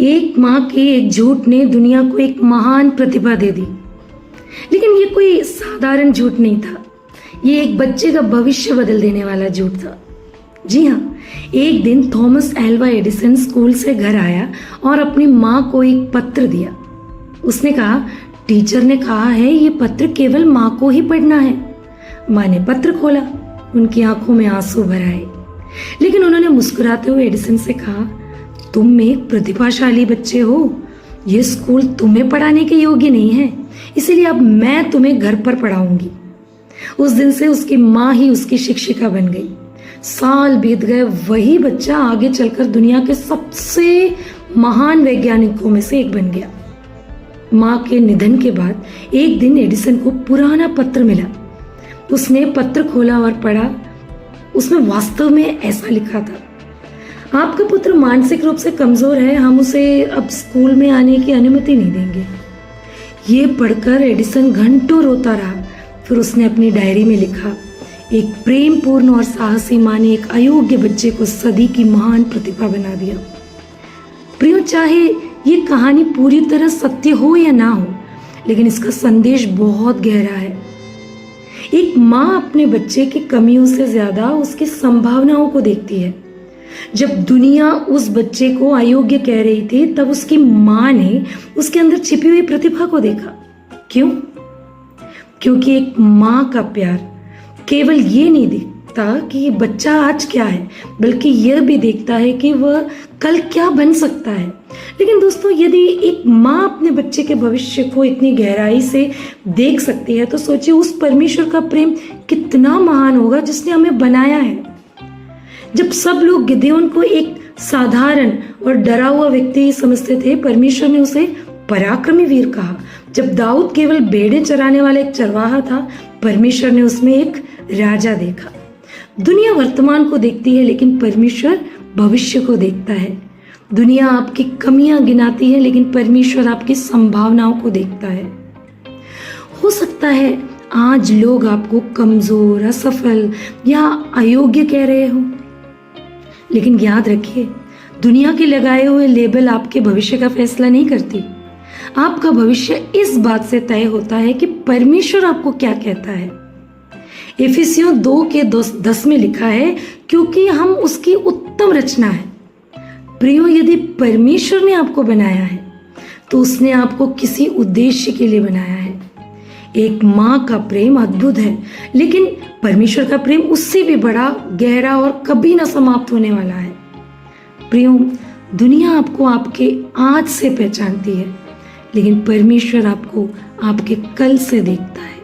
एक माँ के एक झूठ ने दुनिया को एक महान प्रतिभा दे दी। लेकिन ये कोई साधारण झूठ नहीं था, ये एक बच्चे का भविष्य बदल देने वाला झूठ था। जी हाँ, एक दिन थॉमस एल्वा एडिसन स्कूल से घर आया और अपनी माँ को एक पत्र दिया। उसने कहा, टीचर ने कहा है ये पत्र केवल माँ को ही पढ़ना है। माँ ने पत्र खोला, उनकी आंखों में आंसू भर आए, लेकिन उन्होंने मुस्कुराते हुए एडिसन से कहा, तुम एक प्रतिभाशाली बच्चे हो, ये स्कूल तुम्हें पढ़ाने के योग्य नहीं है, इसीलिए अब मैं तुम्हें घर पर पढ़ाऊंगी। उस दिन से उसकी माँ ही उसकी शिक्षिका बन गई। साल बीत गए, वही बच्चा आगे चलकर दुनिया के सबसे महान वैज्ञानिकों में से एक बन गया। माँ के निधन के बाद एक दिन एडिसन को पुराना पत्र मिला। उसने पत्र खोला और पढ़ा। उसमें वास्तव में ऐसा लिखा था, आपका पुत्र मानसिक रूप से कमजोर है, हम उसे अब स्कूल में आने की अनुमति नहीं देंगे। ये पढ़कर एडिसन घंटों रोता रहा। फिर उसने अपनी डायरी में लिखा, एक प्रेम पूर्ण और साहसी माँ ने एक अयोग्य बच्चे को सदी की महान प्रतिभा बना दिया। प्रियो, चाहे ये कहानी पूरी तरह सत्य हो या ना हो, लेकिन इसका संदेश बहुत गहरा है। एक माँ अपने बच्चे की कमियों से ज्यादा उसकी संभावनाओं को देखती है। जब दुनिया उस बच्चे को अयोग्य कह रही थी, तब उसकी माँ ने उसके अंदर छिपी हुई प्रतिभा को देखा। क्यों? क्योंकि एक माँ का प्यार केवल ये नहीं देखता कि ये बच्चा आज क्या है, बल्कि यह भी देखता है कि वह कल क्या बन सकता है। लेकिन दोस्तों, यदि एक माँ अपने बच्चे के भविष्य को इतनी गहराई से देख सकती है, तो सोचिए उस परमेश्वर का प्रेम कितना महान होगा जिसने हमें बनाया है। जब सब लोग गिदयोन को एक साधारण और डरा हुआ व्यक्ति समझते थे, परमेश्वर ने उसे पराक्रमी वीर कहा। जब दाऊद केवल भेड़ें चराने वाला एक चरवाहा था, परमेश्वर ने उसमें एक राजा देखा। दुनिया वर्तमान को देखती है, लेकिन परमेश्वर भविष्य को देखता है। दुनिया आपकी कमियां गिनाती है, लेकिन परमेश्वर आपकी संभावनाओं को देखता है। हो सकता है आज लोग आपको कमजोर, असफल या अयोग्य कह रहे हो, लेकिन याद रखिए, दुनिया के लगाए हुए लेबल आपके भविष्य का फैसला नहीं करती। आपका भविष्य इस बात से तय होता है कि परमेश्वर आपको क्या कहता है। इफिसियों 2:10 में लिखा है, क्योंकि हम उसकी उत्तम रचना है। प्रियो, यदि परमेश्वर ने आपको बनाया है, तो उसने आपको किसी उद्देश्य के लिए बनाया है। एक माँ का प्रेम अद्भुत है, लेकिन परमेश्वर का प्रेम उससे भी बड़ा, गहरा और कभी ना समाप्त होने वाला है। प्रियो, दुनिया आपको आपके आज से पहचानती है, लेकिन परमेश्वर आपको आपके कल से देखता है।